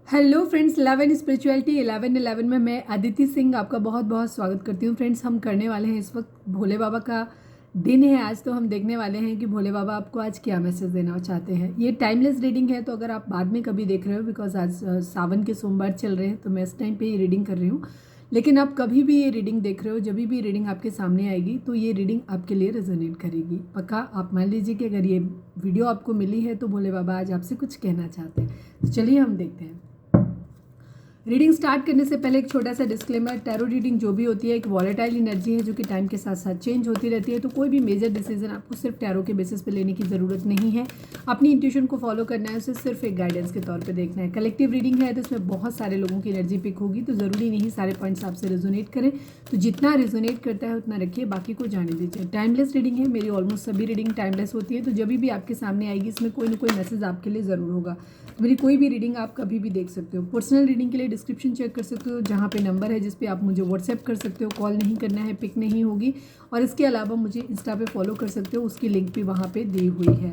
Hello friends, 11 spirituality 11 में मैं अदिति सिंह आपका बहुत बहुत स्वागत करती हूँ। फ्रेंड्स, हम करने वाले हैं इस वक्त भोले बाबा का दिन है आज, तो हम देखने वाले हैं कि भोले बाबा आपको आज क्या मैसेज देना चाहते हैं। ये टाइमलेस रीडिंग है, तो अगर आप बाद में कभी देख रहे हो, बिकॉज आज सावन के सोमवार चल रहे हैं, तो मैं इस टाइम पे ये रीडिंग कर रही हूँ। लेकिन आप कभी भी ये रीडिंग देख रहे हो, जब भी रीडिंग आपके सामने आएगी, तो ये रीडिंग आपके लिए रेजोनेट करेगी पक्का। आप मान लीजिए कि अगर ये वीडियो आपको मिली है तो भोले बाबा आज आपसे कुछ कहना चाहते हैं। तो चलिए हम देखते हैं। रीडिंग स्टार्ट करने से पहले एक छोटा सा डिस्क्लेमर, टैरो रीडिंग जो भी होती है एक वॉलेटाइल एनर्जी है जो कि टाइम के साथ साथ चेंज होती रहती है। तो कोई भी मेजर डिसीजन आपको सिर्फ टैरो के बेसिस पे लेने की ज़रूरत नहीं है। अपनी इंट्यूशन को फॉलो करना है, उसे सिर्फ एक गाइडेंस के तौर पे देखना है। कलेक्टिव रीडिंग है तो इसमें बहुत सारे लोगों की एनर्जी पिक होगी, तो ज़रूरी नहीं सारे पॉइंट्स आपसे रेजोनेट करें। तो जितना रेजोनेट करता है उतना रखिए, बाकी को जाने दीजिए। टाइमलेस रीडिंग है, मेरी ऑलमोस्ट सभी रीडिंग टाइमलेस होती है, तो जब भी आपके सामने आएगी इसमें कोई ना कोई मैसेज आपके लिए ज़रूर होगा। मेरी कोई भी रीडिंग आप कभी भी देख सकते हो। पर्सनल रीडिंग के लिए डिस्क्रिप्शन चेक कर सकते हो, जहाँ पे नंबर है जिस पे आप मुझे व्हाट्सएप कर सकते हो। कॉल नहीं करना है, पिक नहीं होगी। और इसके अलावा मुझे इंस्टा पे फॉलो कर सकते हो, उसकी लिंक भी वहाँ पे दी हुई है।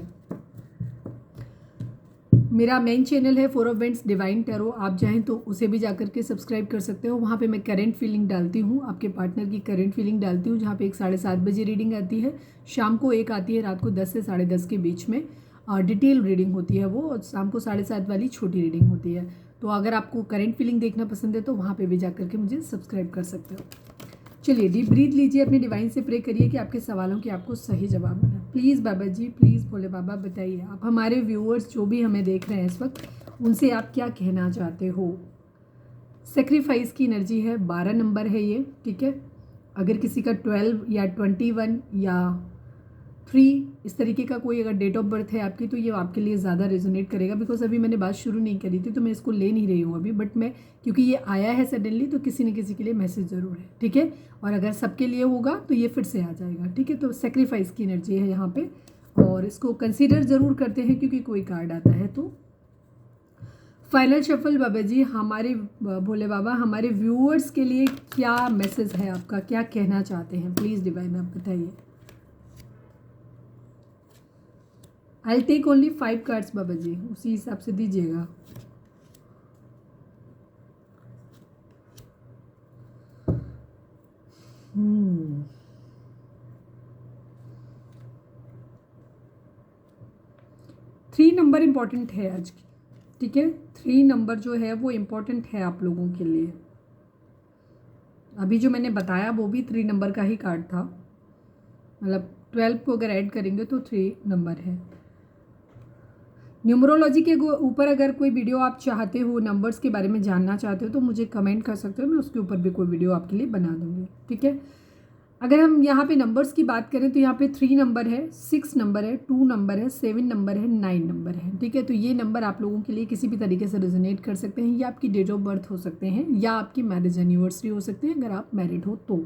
मेरा मेन चैनल है 4 ऑफ वेंट्स डिवाइन टैरो, आप चाहें तो उसे भी जाकर के सब्सक्राइब कर सकते हो। वहाँ पे मैं करंट फीलिंग डालती हूँ, आपके पार्टनर की करंट फीलिंग डालती हूँ, जहाँ पे एक 7:30 बजे रीडिंग आती है, शाम को एक आती है, रात को 10 से 10:30 के बीच में डिटेल रीडिंग होती है वो, और शाम को 7:30 वाली छोटी रीडिंग होती है। तो अगर आपको करंट फीलिंग देखना पसंद है तो वहाँ पर भी जा करके मुझे सब्सक्राइब कर सकते हो। चलिए डीप ब्रीथ लीजिए, अपने डिवाइन से प्रे करिए कि आपके सवालों के आपको सही जवाब मिले। प्लीज़ बाबा जी, प्लीज़ भोले बाबा बताइए, आप हमारे व्यूअर्स जो भी हमें देख रहे हैं इस वक्त, उनसे आप क्या कहना चाहते हो। सेक्रीफाइस की एनर्जी है, 12 नंबर है ये, ठीक है। अगर किसी का 12 या 21 या 3 इस तरीके का कोई अगर डेट ऑफ बर्थ है आपकी, तो ये आपके लिए ज़्यादा रेजोनेट करेगा। बिकॉज अभी मैंने बात शुरू नहीं करी थी तो मैं इसको ले नहीं रही हूँ अभी, बट मैं क्योंकि ये आया है सडनली, तो किसी न किसी के लिए मैसेज ज़रूर है, ठीक है। और अगर सबके लिए होगा तो ये फिर से आ जाएगा, ठीक है। तो सेक्रीफाइस की एनर्जी है यहाँ पे, और इसको कंसिडर ज़रूर करते हैं क्योंकि कोई कार्ड आता है। तो फाइनल शफल बाबा जी, हमारे भोले बाबा हमारे व्यूअर्स के लिए क्या मैसेज है आपका, क्या कहना चाहते हैं, प्लीज़ डिवाइन आप बताइए। आई टेक ओनली 5 कार्ड्स बाबा जी, उसी हिसाब से दीजिएगा। थ्री नंबर इम्पॉर्टेंट है आज की, ठीक है। 3 नंबर जो है वो इम्पॉर्टेंट है आप लोगों के लिए। अभी जो मैंने बताया वो भी 3 नंबर का ही कार्ड था, मतलब 12 को अगर ऐड करेंगे तो 3 नंबर है। न्यूमरोलॉजी के ऊपर अगर कोई वीडियो आप चाहते हो, नंबर्स के बारे में जानना चाहते हो, तो मुझे कमेंट कर सकते हो, मैं उसके ऊपर भी कोई वीडियो आपके लिए बना दूंगी, ठीक है। अगर हम यहाँ पे नंबर्स की बात करें तो यहाँ पे 3 नंबर है, 6 नंबर है, 2 नंबर है, 7 नंबर है, 9 नंबर है, ठीक है। तो ये नंबर आप लोगों के लिए किसी भी तरीके से रेजोनेट कर सकते हैं, या आपकी डेट ऑफ बर्थ हो सकते हैं, या आपकी मैरिज एनिवर्सरी हो सकती है अगर आप मैरिड हो तो,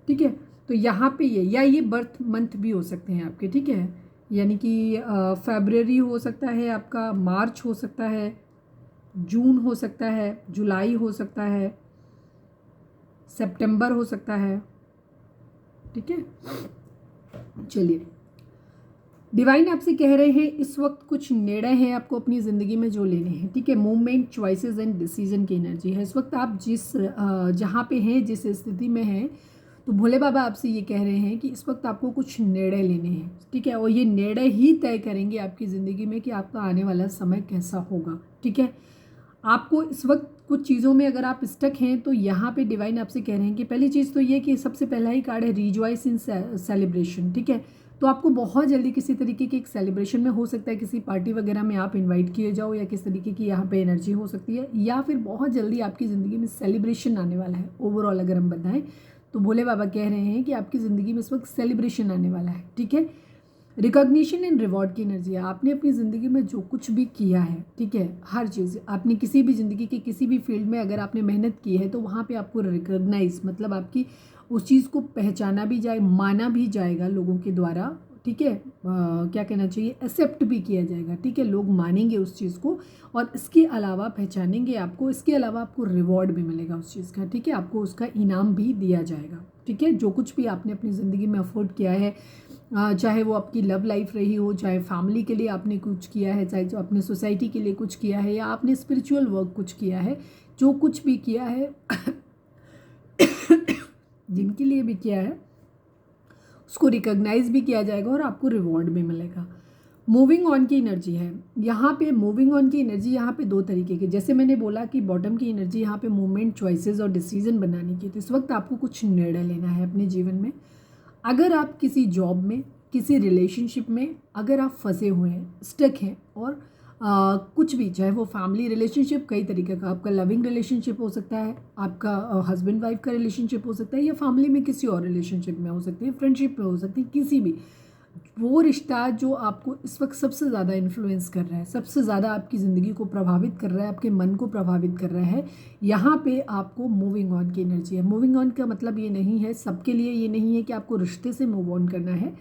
ठीक है। तो यहाँ पे ये बर्थ मंथ भी हो सकते हैं आपके, ठीक है। यानी कि फरवरी हो सकता है आपका, मार्च हो सकता है, जून हो सकता है, जुलाई हो सकता है, सितंबर हो सकता है, ठीक है। चलिए, डिवाइन आपसे कह रहे हैं इस वक्त कुछ निर्णय हैं आपको अपनी ज़िंदगी में जो लेने हैं, ठीक है। मूवमेंट, चॉइसेस एंड डिसीजन की एनर्जी है इस वक्त। आप जहाँ पे हैं, जिस स्थिति में हैं, तो भोले बाबा आपसे ये कह रहे हैं कि इस वक्त आपको कुछ निर्णय लेने हैं, ठीक है। और ये निर्णय ही तय करेंगे आपकी ज़िंदगी में कि आपका आने वाला समय कैसा होगा, ठीक है। आपको इस वक्त कुछ चीज़ों में अगर आप स्टक हैं, तो यहाँ पे डिवाइन आपसे कह रहे हैं कि पहली चीज़ तो ये कि सबसे पहला ही कार्ड है रिजॉइस इन सेलिब्रेशन, ठीक है। तो आपको बहुत जल्दी किसी तरीके के एक सेलिब्रेशन में, हो सकता है किसी पार्टी वगैरह में आप इनवाइट किए जाओ, या किस तरीके की यहाँ पे एनर्जी हो सकती है, या फिर बहुत जल्दी आपकी ज़िंदगी में सेलिब्रेशन आने वाला है। ओवरऑल अगर हम बताएं तो भोले बाबा कह रहे हैं कि आपकी ज़िंदगी में इस वक्त सेलिब्रेशन आने वाला है, ठीक है। रिकॉग्निशन एंड रिवॉर्ड की एनर्जी है। आपने अपनी ज़िंदगी में जो कुछ भी किया है, ठीक है, हर चीज़ आपने किसी भी ज़िंदगी के किसी भी फील्ड में अगर आपने मेहनत की है, तो वहाँ पे आपको रिकॉग्नाइज, मतलब आपकी उस चीज़ को पहचाना भी जाए, माना भी जाएगा लोगों के द्वारा, ठीक है। क्या कहना चाहिए, एक्सेप्ट भी किया जाएगा, ठीक है। लोग मानेंगे उस चीज़ को, और इसके अलावा पहचानेंगे आपको, इसके अलावा आपको रिवॉर्ड भी मिलेगा उस चीज़ का, ठीक है। आपको उसका इनाम भी दिया जाएगा। ठीक है। जो कुछ भी आपने अपनी ज़िंदगी में अफोर्ड किया है, चाहे वो आपकी लव लाइफ रही हो, चाहे फैमिली के लिए आपने कुछ किया है, चाहे जो आपने सोसाइटी के लिए कुछ किया है, या आपने स्पिरिचुअल वर्क कुछ किया है, जो कुछ भी किया है जिनके लिए भी किया है उसको रिकॉग्नाइज भी किया जाएगा और आपको रिवॉर्ड भी मिलेगा। मूविंग ऑन की एनर्जी है यहाँ पे। मूविंग ऑन की एनर्जी यहाँ पे दो तरीके की, जैसे मैंने बोला कि बॉटम की एनर्जी यहाँ पे मूवमेंट, चॉइसेस और डिसीजन बनाने की। तो इस वक्त आपको कुछ निर्णय लेना है अपने जीवन में। अगर आप किसी जॉब में, किसी रिलेशनशिप में अगर आप फंसे हुए हैं, स्टक हैं, और कुछ भी, चाहे वो फैमिली रिलेशनशिप कई तरीके का, आपका लविंग रिलेशनशिप हो सकता है, आपका हस्बैंड वाइफ का रिलेशनशिप हो सकता है, या फैमिली में किसी और रिलेशनशिप में हो सकती है, फ्रेंडशिप में हो सकती है, किसी भी वो रिश्ता जो आपको इस वक्त सबसे ज़्यादा इन्फ्लुएंस कर रहा है, सबसे ज़्यादा आपकी ज़िंदगी को प्रभावित कर रहा है, आपके मन को प्रभावित कर रहा है, यहाँ पे आपको मूविंग ऑन की एनर्जी है। मूविंग ऑन का मतलब ये नहीं है, सबके लिए ये नहीं है कि आपको रिश्ते से मूव ऑन करना है।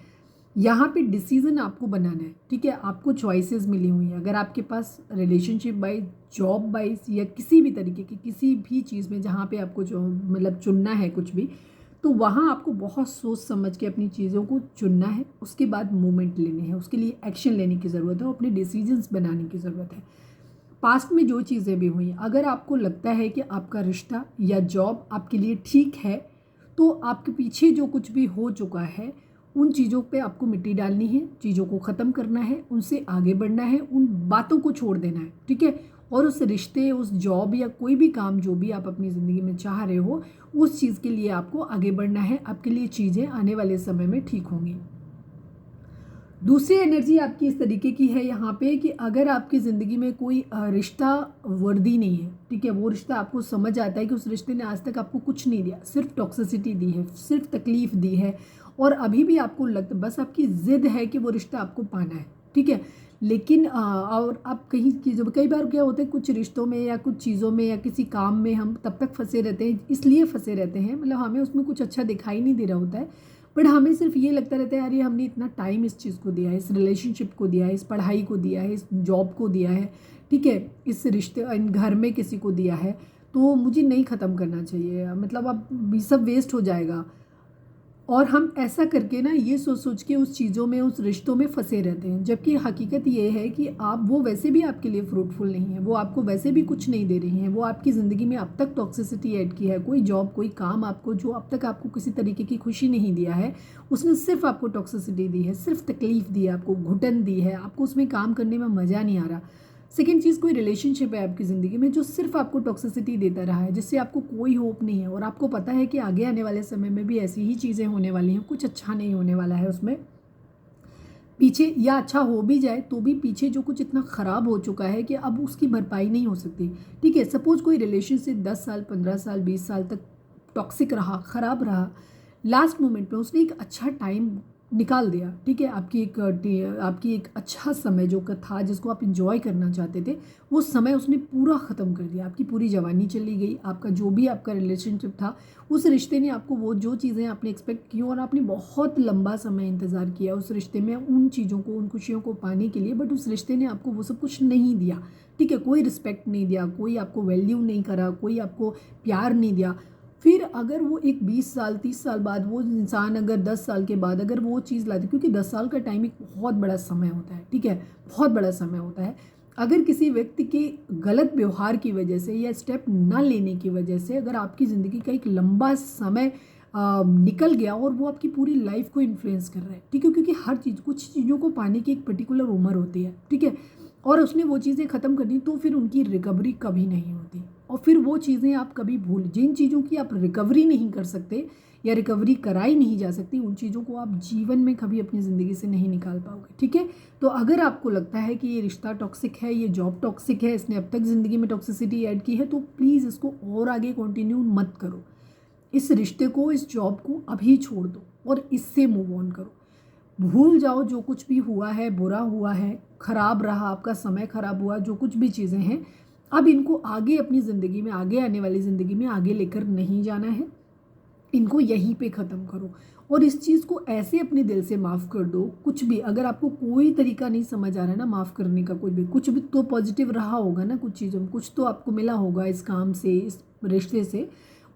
यहाँ पे डिसीजन आपको बनाना है, ठीक है। आपको चॉइसेस मिली हुई हैं। अगर आपके पास रिलेशनशिप वाइज, जॉब वाइज, या किसी भी तरीके की किसी भी चीज़ में जहाँ पे आपको जो मतलब चुनना है कुछ भी, तो वहाँ आपको बहुत सोच समझ के अपनी चीज़ों को चुनना है। उसके बाद मूवमेंट लेनी है, उसके लिए एक्शन लेने की ज़रूरत है, अपने डिसीजंस बनाने की ज़रूरत है। पास्ट में जो चीज़ें भी हुई, अगर आपको लगता है कि आपका रिश्ता या जॉब आपके लिए ठीक है, तो आपके पीछे जो कुछ भी हो चुका है उन चीज़ों पे आपको मिट्टी डालनी है, चीज़ों को ख़त्म करना है, उनसे आगे बढ़ना है, उन बातों को छोड़ देना है, ठीक है। और उस रिश्ते, उस जॉब या कोई भी काम जो भी आप अपनी ज़िंदगी में चाह रहे हो, उस चीज़ के लिए आपको आगे बढ़ना है। आपके लिए चीज़ें आने वाले समय में ठीक होंगी। दूसरी एनर्जी आपकी इस तरीके की है यहाँ पे कि अगर आपकी ज़िंदगी में कोई रिश्ता वर्दी नहीं है, ठीक है, वो रिश्ता आपको समझ आता है कि उस रिश्ते ने आज तक आपको कुछ नहीं दिया, सिर्फ टॉक्सिसिटी दी है, सिर्फ तकलीफ़ दी है, और अभी भी आपको लगता, बस आपकी ज़िद है कि वो रिश्ता आपको पाना है, ठीक है। लेकिन और आप कहीं की, जब कई बार क्या होता है, कुछ रिश्तों में या कुछ चीज़ों में या किसी काम में हम तब तक फंसे रहते हैं, इसलिए फंसे रहते हैं, मतलब हमें उसमें कुछ अच्छा दिखाई नहीं दे रहा होता है, बट हमें सिर्फ ये लगता रहता है, अरे हमने इतना टाइम इस चीज़ को दिया है, इस रिलेशनशिप को दिया है, इस पढ़ाई को दिया है, इस जॉब को दिया है, ठीक है, इस रिश्ते, घर में किसी को दिया है, तो मुझे नहीं ख़त्म करना चाहिए, मतलब अब सब वेस्ट हो जाएगा। और हम ऐसा करके ना ये सोच सोच के उस चीज़ों में, उस रिश्तों में फंसे रहते हैं, जबकि हकीकत ये है कि आप, वो वैसे भी आपके लिए फ्रूटफुल नहीं है, वो आपको वैसे भी कुछ नहीं दे रही हैं, वो आपकी ज़िंदगी में अब तक टॉक्सिसिटी ऐड की है। कोई जॉब, कोई काम आपको जो अब तक आपको किसी तरीके की खुशी नहीं दिया है, उसने सिर्फ आपको टॉक्सिसिटी दी है, सिर्फ तकलीफ़ दी है, आपको घुटन दी है, आपको उसमें काम करने में मज़ा नहीं आ रहा। सेकेंड चीज़, कोई रिलेशनशिप है आपकी ज़िंदगी में जो सिर्फ आपको टॉक्सिसिटी देता रहा है, जिससे आपको कोई होप नहीं है, और आपको पता है कि आगे आने वाले समय में भी ऐसी ही चीज़ें होने वाली हैं, कुछ अच्छा नहीं होने वाला है उसमें पीछे, या अच्छा हो भी जाए तो भी पीछे जो कुछ इतना ख़राब हो चुका है कि अब उसकी भरपाई नहीं हो सकती, ठीक है। सपोज़ कोई रिलेशनशिप 10 साल, 15 साल, 20 साल तक टॉक्सिक रहा, ख़राब रहा, लास्ट मोमेंट में उसने एक अच्छा टाइम निकाल दिया, ठीक है, आपकी एक अच्छा समय जो था, जिसको आप इंजॉय करना चाहते थे, वो समय उसने पूरा ख़त्म कर दिया, आपकी पूरी जवानी चली गई, आपका जो भी आपका रिलेशनशिप था, उस रिश्ते ने आपको वो जो चीज़ें आपने एक्सपेक्ट की और आपने बहुत लंबा समय इंतज़ार किया उस रिश्ते में उन चीज़ों को, उन खुशियों को पाने के लिए, बट उस रिश्ते ने आपको वो सब कुछ नहीं दिया, ठीक है। कोई रिस्पेक्ट नहीं दिया, कोई आपको वैल्यू नहीं करा, कोई आपको प्यार नहीं दिया। फिर अगर वो एक 20 साल, 30 साल बाद वो इंसान, अगर 10 साल के बाद अगर वो चीज़ लाते, क्योंकि 10 साल का टाइम एक बहुत बड़ा समय होता है, ठीक है, बहुत बड़ा समय होता है। अगर किसी व्यक्ति के गलत व्यवहार की वजह से या स्टेप ना लेने की वजह से अगर आपकी ज़िंदगी का एक लंबा समय निकल गया और वो आपकी पूरी लाइफ को इन्फ्लुएंस कर रहा है, ठीक है, क्योंकि हर चीज़, कुछ चीज़ों को पाने की एक पर्टिकुलर उम्र होती है, ठीक है, और उसने वो चीज़ें ख़त्म कर दी तो फिर उनकी रिकवरी कभी नहीं होती, और फिर वो चीज़ें आप कभी भूल, जिन चीज़ों की आप रिकवरी नहीं कर सकते या रिकवरी कराई नहीं जा सकती, उन चीज़ों को आप जीवन में कभी अपनी ज़िंदगी से नहीं निकाल पाओगे, ठीक है। तो अगर आपको लगता है कि ये रिश्ता टॉक्सिक है, ये जॉब टॉक्सिक है, इसने अब तक ज़िंदगी में टॉक्सिसिटी ऐड की है, तो प्लीज़ इसको और आगे कंटिन्यू मत करो। इस रिश्ते को, इस जॉब को अभी छोड़ दो और इससे मूव ऑन करो। भूल जाओ जो कुछ भी हुआ है, बुरा हुआ है, ख़राब रहा, आपका समय ख़राब हुआ, जो कुछ भी चीज़ें हैं, अब इनको आगे अपनी ज़िंदगी में, आगे आने वाली ज़िंदगी में आगे लेकर नहीं जाना है, इनको यहीं पे ख़त्म करो। और इस चीज़ को ऐसे अपने दिल से माफ़ कर दो। कुछ भी, अगर आपको कोई तरीका नहीं समझ आ रहा है ना माफ़ करने का, कुछ भी तो पॉजिटिव रहा होगा ना, कुछ चीज़ों में कुछ तो आपको मिला होगा इस काम से, इस रिश्ते से,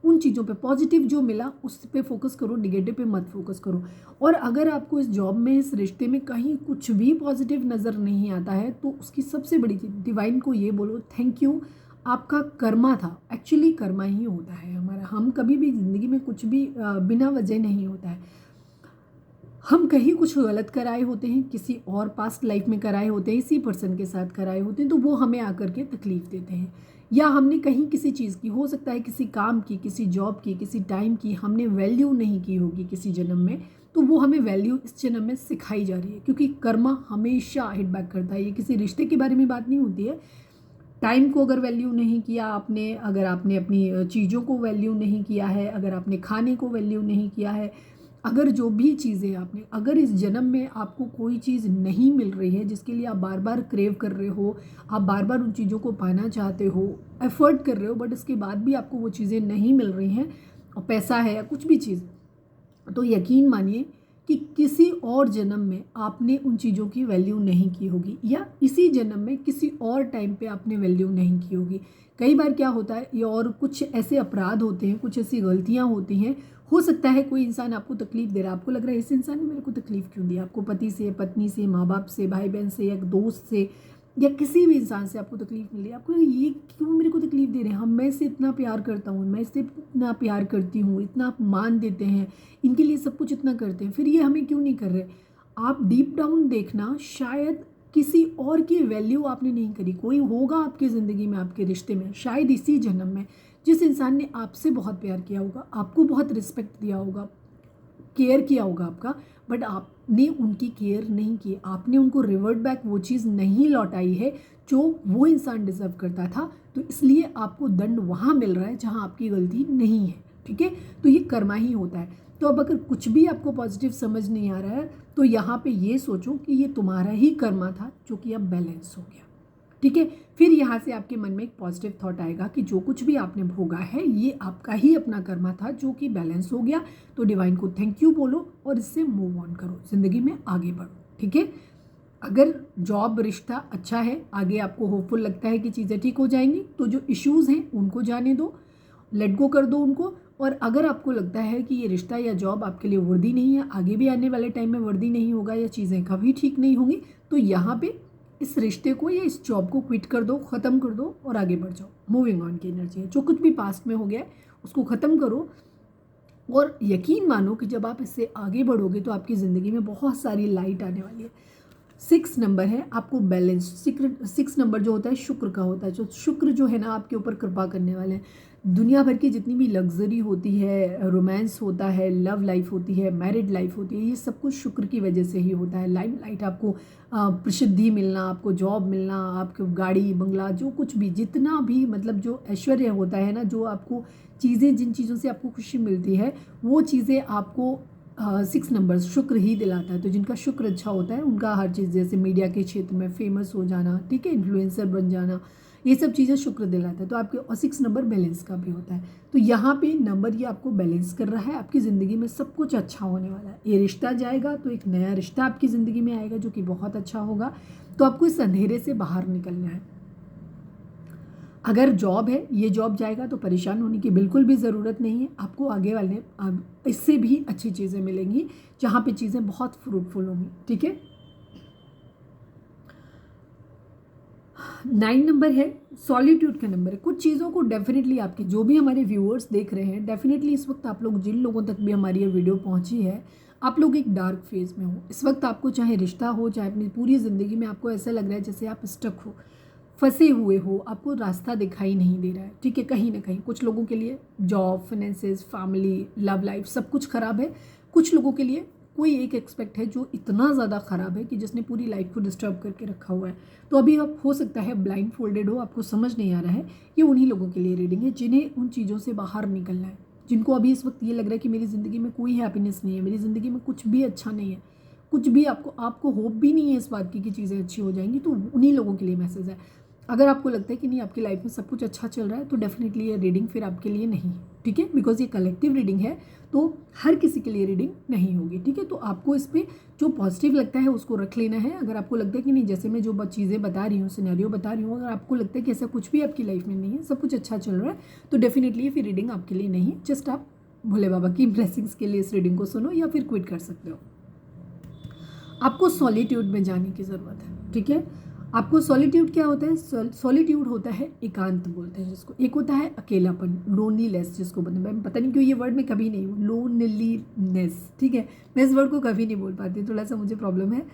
उन चीज़ों पे पॉजिटिव जो मिला उस पे फोकस करो, नेगेटिव पे मत फोकस करो। और अगर आपको इस जॉब में, इस रिश्ते में कहीं कुछ भी पॉजिटिव नज़र नहीं आता है तो उसकी सबसे बड़ी चीज़, डिवाइन को ये बोलो थैंक यू, आपका कर्मा था। एक्चुअली कर्मा ही होता है हमारा। हम कभी भी ज़िंदगी में कुछ भी बिना वजह नहीं होता है। हम कहीं कुछ गलत कराए होते हैं, किसी और पास्ट लाइफ में कराए होते हैं, इसी पर्सन के साथ कराए होते हैं, तो वो हमें आकर के तकलीफ़ देते हैं। या हमने कहीं किसी चीज़ की, हो सकता है किसी काम की, किसी जॉब की, किसी टाइम की हमने वैल्यू नहीं की होगी किसी जन्म में, तो वो हमें वैल्यू इस जन्म में सिखाई जा रही है, क्योंकि कर्मा हमेशा हिट बैक करता है। ये किसी रिश्ते के बारे में बात नहीं होती है। टाइम को अगर वैल्यू नहीं किया आपने, अगर आपने अपनी चीज़ों को वैल्यू नहीं किया है, अगर आपने खाने को वैल्यू नहीं किया है, अगर जो भी चीज़ें आपने, अगर इस जन्म में आपको कोई चीज़ नहीं मिल रही है जिसके लिए आप बार बार क्रेव कर रहे हो, आप बार बार उन चीज़ों को पाना चाहते हो, एफर्ट कर रहे हो, बट इसके बाद भी आपको वो चीज़ें नहीं मिल रही हैं, और पैसा है या कुछ भी चीज़, तो यकीन मानिए कि किसी और जन्म में आपने उन चीज़ों की वैल्यू नहीं की होगी, या इसी जन्म में किसी और टाइम पे आपने वैल्यू नहीं की होगी। कई बार क्या होता है, ये और कुछ ऐसे अपराध होते हैं, कुछ ऐसी गलतियां होती हैं। हो सकता है कोई इंसान आपको तकलीफ दे रहा है, आपको लग रहा है इस इंसान ने मेरे को तकलीफ क्यों दी, आपको पति से, पत्नी से, माँ बाप से, भाई बहन से, या दोस्त से, या किसी भी इंसान से आपको तकलीफ मिली, आपको ये क्यों मेरे को तकलीफ दे रहे हैं, हम, मैं इससे इतना प्यार करता हूँ, मैं इससे इतना प्यार करती हूँ, इतना मान देते हैं, इनके लिए सब कुछ इतना करते हैं, फिर ये हमें क्यों नहीं कर रहे। आप डीप डाउन देखना, शायद किसी और की वैल्यू आपने नहीं करी। कोई होगा आपकी ज़िंदगी में, आपके रिश्ते में, शायद इसी जन्म में, जिस इंसान ने आपसे बहुत प्यार किया होगा, आपको बहुत रिस्पेक्ट दिया होगा, केयर किया होगा आपका, बट आपने उनकी केयर नहीं की, आपने उनको रिवर्ट बैक वो चीज़ नहीं लौटाई है जो वो इंसान डिज़र्व करता था, तो इसलिए आपको दंड वहाँ मिल रहा है जहाँ आपकी गलती नहीं है। ठीक है, तो ये कर्मा ही होता है। तो अब अगर कुछ भी आपको पॉजिटिव समझ नहीं आ रहा है तो यहाँ पे ये सोचो कि ये तुम्हारा ही कर्मा था जो कि अब बैलेंस हो गया। ठीक है, फिर यहाँ से आपके मन में एक पॉजिटिव थॉट आएगा कि जो कुछ भी आपने भोगा है ये आपका ही अपना कर्मा था जो कि बैलेंस हो गया। तो डिवाइन को थैंक यू बोलो और इससे मूव ऑन करो, जिंदगी में आगे बढ़ो। ठीक है, अगर जॉब, रिश्ता अच्छा है, आगे आपको होपफुल लगता है कि चीज़ें ठीक हो जाएंगी, तो जो इश्यूज़ हैं उनको जाने दो, लेट गो कर दो उनको। और अगर आपको लगता है कि ये रिश्ता या जॉब आपके लिए वर्दी नहीं है, आगे भी आने वाले टाइम में वर्दी नहीं होगा, या चीज़ें कभी ठीक नहीं होंगी, तो यहाँ पे इस रिश्ते को या इस जॉब को क्विट कर दो, ख़त्म कर दो और आगे बढ़ जाओ। मूविंग ऑन की एनर्जी है। जो कुछ भी पास्ट में हो गया है उसको ख़त्म करो, और यकीन मानो कि जब आप इससे आगे बढ़ोगे तो आपकी ज़िंदगी में बहुत सारी लाइट आने वाली है। 6 नंबर है आपको बैलेंस। 6 नंबर जो होता है शुक्र का होता है, जो शुक्र जो है ना आपके ऊपर कृपा करने वाले हैं। दुनिया भर की जितनी भी लग्जरी होती है, रोमांस होता है, लव लाइफ होती है, मैरिड लाइफ होती है, ये सब कुछ शुक्र की वजह से ही होता है। लाइट आपको प्रसिद्धि मिलना, आपको जॉब मिलना, आपको गाड़ी बंगला, जो कुछ भी, जितना भी मतलब जो ऐश्वर्य होता है ना, जो आपको चीज़ें, जिन चीज़ों से आपको खुशी मिलती है, वो चीज़ें आपको 6 नंबर शुक्र ही दिलाता है। तो जिनका शुक्र अच्छा होता है उनका हर चीज़, जैसे मीडिया के क्षेत्र में फेमस हो जाना, ठीक है, इन्फ्लुएंसर बन जाना, ये सब चीज़ें शुक्र दिलाता है। तो आपके, और 6 नंबर बैलेंस का भी होता है। तो यहाँ पे नंबर ये आपको बैलेंस कर रहा है, आपकी ज़िंदगी में सब कुछ अच्छा होने वाला है। ये रिश्ता जाएगा तो एक नया रिश्ता आपकी ज़िंदगी में आएगा जो कि बहुत अच्छा होगा। तो आपको इस अंधेरे से बाहर निकलना है। अगर जॉब है, ये जॉब जाएगा तो परेशान होने की बिल्कुल भी ज़रूरत नहीं है। आपको आगे वाले इससे भी अच्छी चीज़ें मिलेंगी, जहाँ पे चीज़ें बहुत फ्रूटफुल होंगी। ठीक है, 9 नंबर है सॉलिट्यूड का नंबर है। कुछ चीज़ों को डेफिनेटली, आपके जो भी हमारे व्यूअर्स देख रहे हैं, डेफिनेटली इस वक्त आप लोग, जिन लोगों तक भी हमारी ये वीडियो पहुंची है, आप लोग एक डार्क फेज में हो इस वक्त। आपको चाहे रिश्ता हो, चाहे अपनी पूरी ज़िंदगी में आपको ऐसा लग रहा है जैसे आप स्टक हो, फंसे हुए हो, आपको रास्ता दिखाई नहीं दे रहा है। ठीक है, कहीं ना कहीं कुछ लोगों के लिए job, finances, family, love life सब कुछ ख़राब है। कुछ लोगों के लिए कोई एक एक्सपेक्ट है जो इतना ज़्यादा ख़राब है कि जिसने पूरी लाइफ को डिस्टर्ब करके रखा हुआ है। तो अभी आप, हो सकता है ब्लाइंड फोल्डेड हो, आपको समझ नहीं आ रहा है। ये उन्हीं लोगों के लिए रीडिंग है जिन्हें उन चीज़ों से बाहर निकलना है, जिनको अभी इस वक्त ये लग रहा है कि मेरी ज़िंदगी में कोई हैप्पीनेस नहीं है, मेरी ज़िंदगी में कुछ भी अच्छा नहीं है, कुछ भी आपको होप भी नहीं है इस बात की कि चीज़ें अच्छी हो जाएंगी। तो उन्हीं लोगों के लिए मैसेज है। अगर आपको लगता है कि नहीं आपकी लाइफ में सब कुछ अच्छा चल रहा है तो डेफिनेटली ये रीडिंग फिर आपके लिए नहीं है, ठीक है, बिकॉज ये कलेक्टिव रीडिंग है तो हर किसी के लिए रीडिंग नहीं होगी, ठीक है। तो आपको इस पर जो पॉजिटिव लगता है उसको रख लेना है। अगर आपको लगता है कि नहीं, जैसे मैं जो चीज़ें बता रही हूँ, सिनेरियो बता रही हूँ, अगर आपको लगता है कि ऐसा कुछ भी आपकी लाइफ में नहीं है, सब कुछ अच्छा चल रहा है, तो डेफिनेटली ये फिर रीडिंग आपके लिए नहीं है। जस्ट आप भोले बाबा की ब्लेसिंग्स के लिए इस रीडिंग को सुनो या फिर क्विट कर सकते हो। आपको सॉलिट्यूड में जाने की ज़रूरत है, ठीक है। आपको सॉलिट्यूड क्या होता है? सॉलिट्यूड होता है एकांत बोलते हैं जिसको। एक होता है अकेलापन, लोनलीनेस जिसको बोलते हैं। मैं पता नहीं क्यों ये वर्ड मैं कभी नहीं, लोनलीनेस, ठीक है, मैं इस वर्ड को कभी नहीं बोल पाती, थोड़ा सा मुझे प्रॉब्लम है।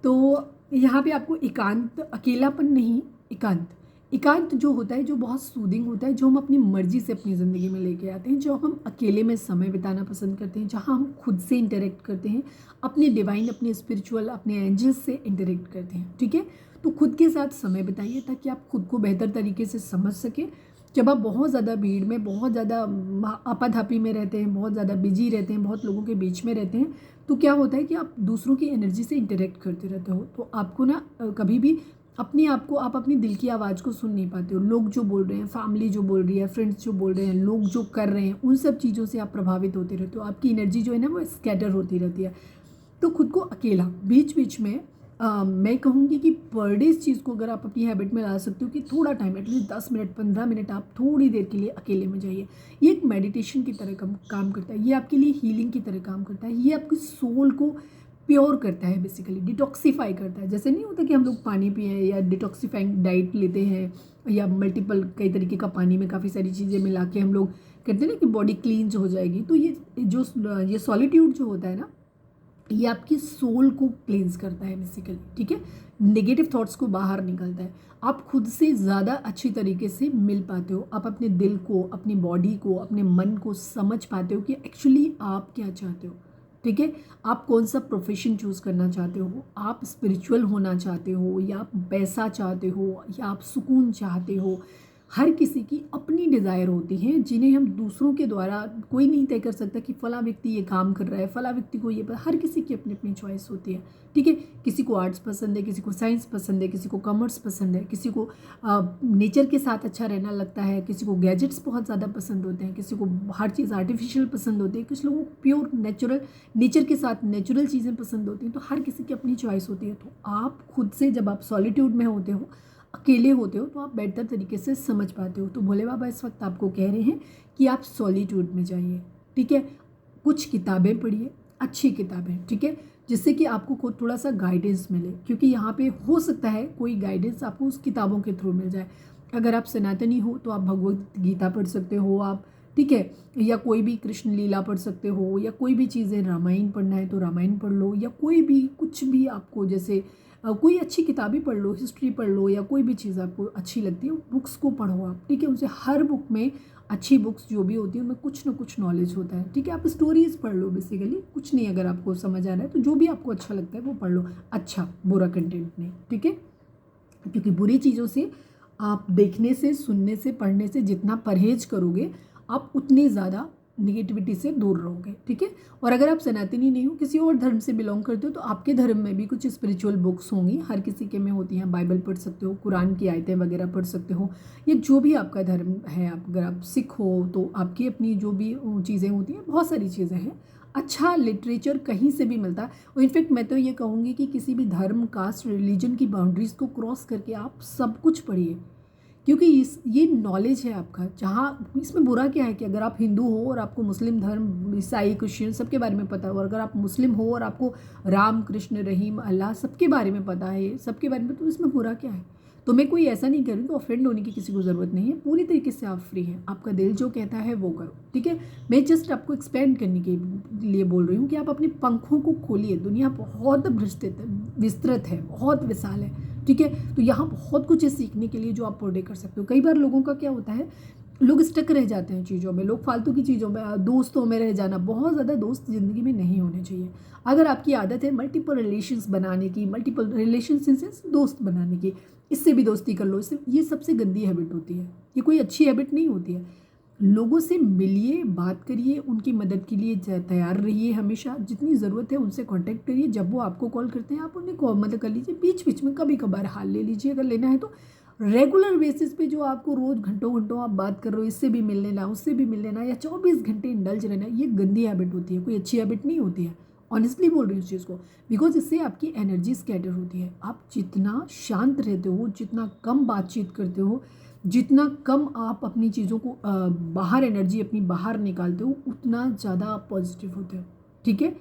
तो यहाँ पे आपको एकांत, अकेलापन नहीं, एकांत। एकांत जो होता है, जो बहुत सूदिंग होता है, जो हम अपनी मर्जी से अपनी ज़िंदगी में लेके आते हैं, जो हम अकेले में समय बिताना पसंद करते हैं, जहाँ हम खुद से इंटरेक्ट करते हैं, अपने डिवाइन, अपने स्पिरिचुअल, अपने एंजल्स से इंटरेक्ट करते हैं, ठीक है। तो खुद के साथ समय बिताइए ताकि आप खुद को बेहतर तरीके से समझ सकें। जब आप बहुत ज़्यादा भीड़ में, बहुत ज़्यादा आपाधापी में रहते हैं, बहुत ज़्यादा बिजी रहते हैं, बहुत लोगों के बीच में रहते हैं, तो क्या होता है कि आप दूसरों की एनर्जी से इंटरेक्ट करते रहते हो, तो आपको ना कभी भी अपने आप को, आप अपनी दिल की आवाज़ को सुन नहीं पाते हो। लोग जो बोल रहे हैं, फैमिली जो बोल रही है, फ्रेंड्स जो बोल रहे हैं, लोग जो कर रहे हैं, उन सब चीज़ों से आप प्रभावित होते रहते हो। आपकी एनर्जी जो है ना वो स्कैटर होती रहती है। तो खुद को अकेला बीच बीच में मैं कहूँगी कि पर डे इस चीज़ को अगर आप अपनी हैबिट में ला सकते हो कि थोड़ा टाइम, एटलीस्ट 10 मिनट 15 मिनट आप थोड़ी देर के लिए अकेले में जाइए। ये एक मेडिटेशन की तरह काम करता है, ये आपके लिए हीलिंग की तरह काम करता है, ये आपकी सोल को प्योर करता है, बेसिकली डिटॉक्सीफाई करता है। जैसे नहीं होता कि हम लोग पानी पिए या डिटॉक्सीफाइंग डाइट लेते हैं या मल्टीपल कई तरीके का पानी में काफ़ी सारी चीज़ें मिला के हम लोग कहते हैं ना कि बॉडी क्लींज हो जाएगी। तो ये सॉलिट्यूड जो होता है ना, ये आपकी सोल को क्लींस करता है बेसिकली, ठीक है। नेगेटिव थॉट्स को बाहर निकलता है, आप खुद से ज़्यादा अच्छी तरीके से मिल पाते हो, आप अपने दिल को, अपनी बॉडी को, अपने मन को समझ पाते हो कि एक्चुअली आप क्या चाहते हो, ठीक है। आप कौन सा प्रोफेशन चूज़ करना चाहते हो, आप स्पिरिचुअल होना चाहते हो या आप पैसा चाहते हो या आप सुकून चाहते हो। हर किसी की अपनी डिज़ायर होती हैं जिन्हें हम दूसरों के द्वारा कोई नहीं तय कर सकता कि फला व्यक्ति ये काम कर रहा है, फला व्यक्ति को ये हर किसी की अपनी अपनी चॉइस होती है, ठीक है। किसी को आर्ट्स पसंद है, किसी को साइंस पसंद है, किसी को कॉमर्स पसंद है, किसी को नेचर के साथ अच्छा रहना लगता है, किसी को गैजेट्स बहुत ज़्यादा पसंद होते हैं, किसी को हर चीज़ आर्टिफिशियल पसंद होती है, कुछ लोगों को प्योर नेचुरल, नेचर के साथ नेचुरल चीज़ें पसंद होती हैं। तो हर किसी की अपनी चॉइस होती है। तो आप खुद से जब आप सॉलिट्यूड में होते हो, अकेले होते हो, तो आप बेहतर तरीके से समझ पाते हो। तो भोले बाबा इस वक्त आपको कह रहे हैं कि आप सॉलिट्यूड में जाइए, ठीक है। कुछ किताबें पढ़िए, अच्छी किताबें, ठीक है, जिससे कि आपको खुद थोड़ा सा गाइडेंस मिले, क्योंकि यहाँ पे हो सकता है कोई गाइडेंस आपको उस किताबों के थ्रू मिल जाए। अगर आप सनातनी हो तो आप भगवद गीता पढ़ सकते हो आप, ठीक है, या कोई भी कृष्ण लीला पढ़ सकते हो, या कोई भी चीज़ें, रामायण पढ़ना है तो रामायण पढ़ लो, या कोई भी कुछ भी आपको, जैसे कोई अच्छी किताबें पढ़ लो, हिस्ट्री पढ़ लो, या कोई भी चीज़ आपको अच्छी लगती है बुक्स को पढ़ो आप, ठीक है। उनसे हर बुक में, अच्छी बुक्स जो भी होती है उनमें कुछ ना कुछ नॉलेज होता है, ठीक है। आप स्टोरीज पढ़ लो, बेसिकली कुछ नहीं, अगर आपको समझ आ रहा है तो जो भी आपको अच्छा लगता है वो पढ़ लो, अच्छा बुरा कंटेंट नहीं, ठीक है। क्योंकि बुरी चीज़ों से आप देखने से, सुनने से, पढ़ने से जितना परहेज करोगे आप उतनी ज़्यादा निगेटिविटी से दूर रहोगे, ठीक है। और अगर आप सनातनी नहीं हो, किसी और धर्म से बिलोंग करते हो, तो आपके धर्म में भी कुछ स्पिरिचुअल बुक्स होंगी, हर किसी के में होती हैं। बाइबल पढ़ सकते हो, कुरान की आयतें वगैरह पढ़ सकते हो, या जो भी आपका धर्म है। आप अगर आप सिख हो तो आपकी अपनी जो भी चीज़ें होती हैं, बहुत सारी चीज़ें हैं। अच्छा लिटरेचर कहीं से भी मिलता है। और इनफैक्ट मैं तो ये कहूँगी कि किसी भी धर्म, कास्ट, रिलीजन की बाउंड्रीज़ को क्रॉस करके आप सब कुछ पढ़िए, क्योंकि ये नॉलेज है आपका। जहाँ इसमें बुरा क्या है कि अगर आप हिंदू हो और आपको मुस्लिम धर्म, ईसाई, क्रिश्चियन सबके बारे में पता हो, और अगर आप मुस्लिम हो और आपको राम, कृष्ण, रहीम, अल्लाह सबके बारे में पता है, सबके बारे में, तो इसमें बुरा क्या है। तो मैं कोई ऐसा नहीं करूँ, तो ऑफेंड होने की किसी को ज़रूरत नहीं है। पूरी तरीके से आप फ्री हैं, आपका दिल जो कहता है वो करो, ठीक है। मैं जस्ट आपको एक्सपेंड करने के लिए बोल रही हूँ कि आप अपने पंखों को खोलिए। दुनिया बहुत विस्तृत है, बहुत विशाल है, ठीक है। तो यहाँ बहुत कुछ है सीखने के लिए जो आप पर डे कर सकते हो। कई बार लोगों का क्या होता है, लोग स्टक रह जाते हैं चीज़ों में, लोग फालतू की चीज़ों में, दोस्तों में रह जाना। बहुत ज़्यादा दोस्त ज़िंदगी में नहीं होने चाहिए। अगर आपकी आदत है मल्टीपल रिलेशंस बनाने की, मल्टीपल रिलेशंस इन सेंस दोस्त बनाने की, इससे भी दोस्ती कर लो, इससे, ये सबसे गंदी हैबिट होती है, ये कोई अच्छी हैबिट नहीं होती है। लोगों से मिलिए, बात करिए, उनकी मदद के लिए तैयार रहिए, हमेशा जितनी ज़रूरत है उनसे कांटेक्ट करिए। जब वो आपको कॉल करते हैं आप उन्हें मदद कर लीजिए, बीच बीच में कभी कभार हाल ले लीजिए अगर लेना है तो। रेगुलर बेसिस पे जो आपको रोज़ घंटों घंटों आप बात कर रहे हो, इससे भी मिल लेना, उससे भी मिल लेना, या 24 घंटे इंडल्ज रहना, ये गंदी हैबिट होती है, कोई अच्छी हैबिट नहीं होती है। ऑनेस्टली बोल रही हूँ इस चीज़ को, बिकॉज इससे आपकी एनर्जी स्कैटर होती है। आप जितना शांत रहते हो, जितना कम बातचीत करते हो, जितना कम आप अपनी चीज़ों को बाहर एनर्जी अपनी बाहर निकालते हो, उतना ज़्यादा आप पॉजिटिव होते हो, ठीक है।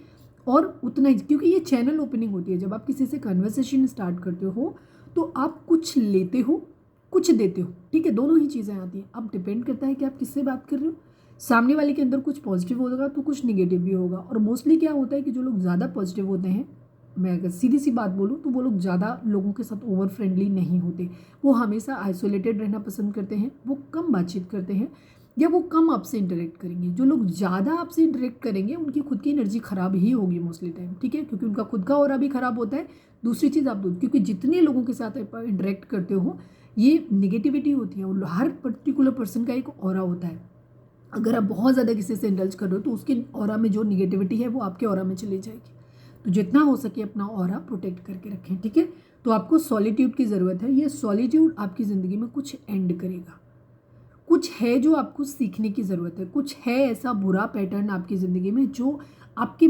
और उतना ही, क्योंकि ये चैनल ओपनिंग होती है। जब आप किसी से कन्वर्सेशन स्टार्ट करते हो तो आप कुछ लेते हो, कुछ देते हो, ठीक है, दोनों ही चीज़ें आती हैं। अब डिपेंड करता है कि आप किससे बात कर रहे हो। सामने वाले के अंदर कुछ पॉजिटिव होगा तो कुछ निगेटिव भी होगा। और मोस्टली क्या होता है कि जो लोग ज़्यादा पॉजिटिव होते हैं, मैं अगर सीधी सी बात बोलूँ तो वो लोग ज़्यादा लोगों के साथ ओवर फ्रेंडली नहीं होते। वो हमेशा आइसोलेटेड रहना पसंद करते हैं, वो कम बातचीत करते हैं, या वो कम आपसे इंटरेक्ट करेंगे। जो लोग ज़्यादा आपसे इंटरेक्ट करेंगे उनकी खुद की एनर्जी ख़राब ही होगी मोस्टली टाइम, ठीक है, क्योंकि उनका खुद का ऑरा भी ख़राब होता है। दूसरी चीज़ आप क्योंकि जितने लोगों के साथ आप इंटरेक्ट करते हो, ये निगेटिविटी होती है। हर पर्टिकुलर पर्सन का एक ऑरा होता है। अगर आप बहुत ज़्यादा किसी से इंडल्ज कर रहे हो तो उसके ऑरा में जो निगेटिविटी है वो आपके ऑरा में चली जाएगी। तो जितना हो सके अपना ऑरा प्रोटेक्ट करके रखें, ठीक है। तो आपको सॉलिट्यूड की ज़रूरत है। ये सॉलिट्यूड आपकी ज़िंदगी में कुछ एंड करेगा। कुछ है जो आपको सीखने की ज़रूरत है। कुछ है ऐसा बुरा पैटर्न आपकी ज़िंदगी में जो आपकी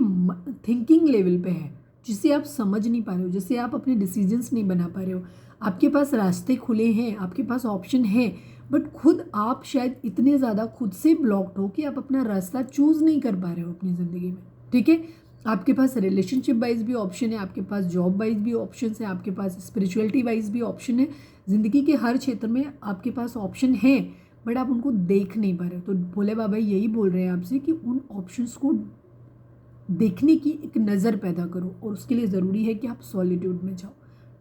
थिंकिंग लेवल पे है, जिसे आप समझ नहीं पा रहे हो, जिससे आप अपने डिसीजंस नहीं बना पा रहे हो। आपके पास रास्ते खुले हैं, आपके पास ऑप्शन है, बट खुद आप शायद इतने ज़्यादा खुद से ब्लॉक्ड हो कि आप अपना रास्ता चूज़ नहीं कर पा रहे हो अपनी ज़िंदगी में, ठीक है। आपके पास रिलेशनशिप वाइज भी ऑप्शन है, आपके पास जॉब वाइज भी ऑप्शन है, आपके पास स्पिरिचुअलिटी वाइज भी ऑप्शन है। ज़िंदगी के हर क्षेत्र में आपके पास ऑप्शन है, बट आप उनको देख नहीं पा रहे हो। तो भोले बाबा यही बोल रहे हैं आपसे कि उन ऑप्शंस को देखने की एक नज़र पैदा करो, और उसके लिए ज़रूरी है कि आप सॉलिट्यूड में जाओ,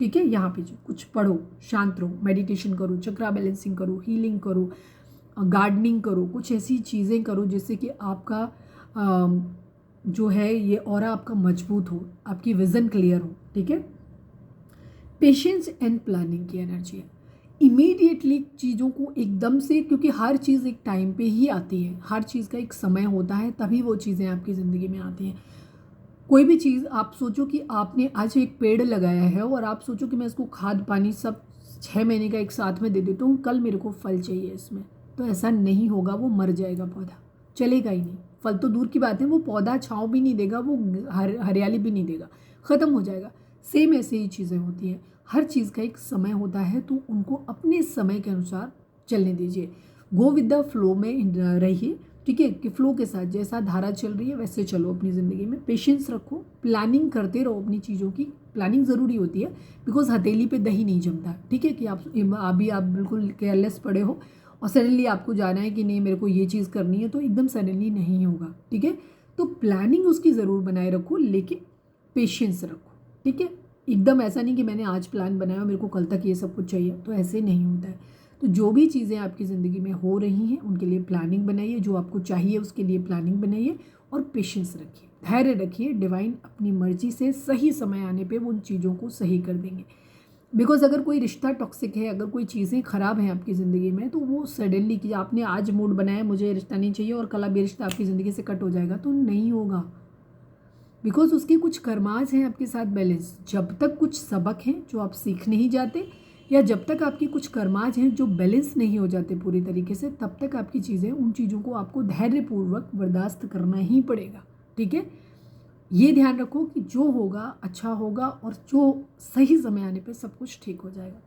ठीक है। यहाँ पे जो कुछ पढ़ो, शांत रहो, मेडिटेशन करो, चक्रा बैलेंसिंग करो, हीलिंग करो, गार्डनिंग करो, कुछ ऐसी चीज़ें करो जिससे कि आपका जो है ये ऑरा आपका मजबूत हो, आपकी विज़न क्लियर हो, ठीक है। पेशेंस एंड प्लानिंग की एनर्जी है। इमीडिएटली चीज़ों को एकदम से, क्योंकि हर चीज़ एक टाइम पे ही आती है, हर चीज़ का एक समय होता है, तभी वो चीज़ें आपकी ज़िंदगी में आती हैं। कोई भी चीज़ आप सोचो कि आपने आज एक पेड़ लगाया है और आप सोचो कि मैं इसको खाद पानी सब 6 महीने का एक साथ में दे देता हूँ, कल मेरे को फल चाहिए इसमें, तो ऐसा नहीं होगा। वो मर जाएगा, पौधा चलेगा ही नहीं। फल तो दूर की बात है, वो पौधा छाँव भी नहीं देगा, वो हरियाली भी नहीं देगा, ख़त्म हो जाएगा। सेम ऐसे ही चीज़ें होती हैं। हर चीज़ का एक समय होता है, तो उनको अपने समय के अनुसार चलने दीजिए। गो विद द फ्लो में रहिए, ठीक है, कि फ्लो के साथ जैसा धारा चल रही है वैसे चलो अपनी ज़िंदगी में। पेशेंस रखो, प्लानिंग करते रहो अपनी चीज़ों की। प्लानिंग ज़रूरी होती है, बिकॉज हथेली पे दही नहीं जमता, ठीक है, कि आप अभी आप बिल्कुल केयरलेस पड़े हो और सडनली आपको जाना है कि नहीं मेरे को ये चीज़ करनी है, तो एकदम सडनली नहीं होगा, ठीक है। तो प्लानिंग उसकी ज़रूर बनाए रखो, लेकिन पेशेंस रखो, ठीक है। एकदम ऐसा नहीं कि मैंने आज प्लान बनाया मेरे को कल तक ये सब कुछ चाहिए, तो ऐसे नहीं होता है। तो जो भी चीज़ें आपकी ज़िंदगी में हो रही हैं उनके लिए प्लानिंग बनाइए, जो आपको चाहिए उसके लिए प्लानिंग बनाइए, और पेशेंस रखिए, धैर्य रखिए। डिवाइन अपनी मर्जी से सही समय आने पे वो उन चीज़ों को सही कर देंगे। बिकॉज अगर कोई रिश्ता टॉक्सिक है, अगर कोई चीज़ें ख़राब हैं आपकी ज़िंदगी में, तो वो सडनली कि आपने आज मूड बनाया मुझे रिश्ता नहीं चाहिए और कल अब ये रिश्ता आपकी ज़िंदगी से कट हो जाएगा, तो नहीं होगा। बिकॉज उसके कुछ कर्माज हैं आपके साथ बैलेंस। जब तक कुछ सबक हैं जो आप सीख नहीं जाते, या जब तक आपके कुछ कर्माज हैं जो बैलेंस नहीं हो जाते पूरी तरीके से, तब तक आपकी चीज़ें, उन चीज़ों को आपको धैर्यपूर्वक बर्दाश्त करना ही पड़ेगा, ठीक है। ये ध्यान रखो कि जो होगा अच्छा होगा, और जो सही समय आने पे सब कुछ ठीक हो जाएगा।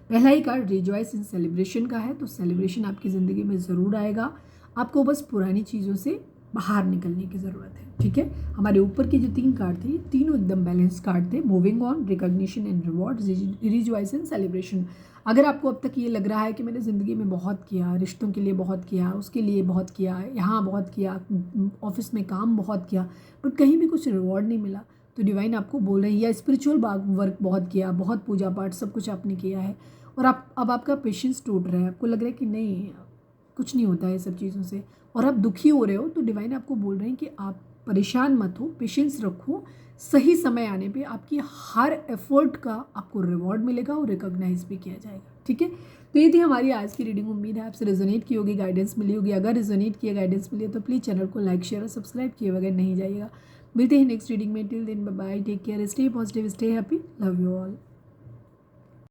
पहला ही कार्ड रिजॉइस इन सेलिब्रेशन का है, तो सेलिब्रेशन आपकी ज़िंदगी में ज़रूर आएगा। आपको बस पुरानी चीज़ों से बाहर निकलने की ज़रूरत है, ठीक है। हमारे ऊपर के जो 3 कार्ड थे, ये तीनों एकदम बैलेंस कार्ड थे। Moving on, recognition and reward, rejoice and celebration. अगर आपको अब तक ये लग रहा है कि मैंने ज़िंदगी में बहुत किया, रिश्तों के लिए बहुत किया, उसके लिए बहुत किया, यहाँ बहुत किया, ऑफिस में काम बहुत किया, बट कहीं भी कुछ रिवॉर्ड नहीं मिला, तो डिवाइन आपको बोल रहे हैं, या स्पिरिचुअल वर्क बहुत किया, बहुत पूजा पाठ सब कुछ आपने किया है, और अब आपका पेशेंस टूट रहा है, आपको लग रहा है कि नहीं कुछ नहीं होता है सब चीज़ों से, और आप दुखी हो रहे हो, तो डिवाइन आपको बोल रहे हैं कि आप परेशान मत हो, पेशेंस रखो। सही समय आने पे आपकी हर एफर्ट का आपको रिवॉर्ड मिलेगा और रिकॉग्नाइज भी किया जाएगा, ठीक है। तो ये थी हमारी आज की रीडिंग। उम्मीद है आपसे रेजोनेट की होगी, गाइडेंस मिली होगी। अगर रेजोनेट किया, गाइडेंस मिली है, तो प्लीज़ चैनल को लाइक शेयर और सब्सक्राइब किए बगैर नहीं जाइएगा। मिलते हैं नेक्स्ट रीडिंग में। Till then bye bye, take care, stay positive, stay happy, love you all.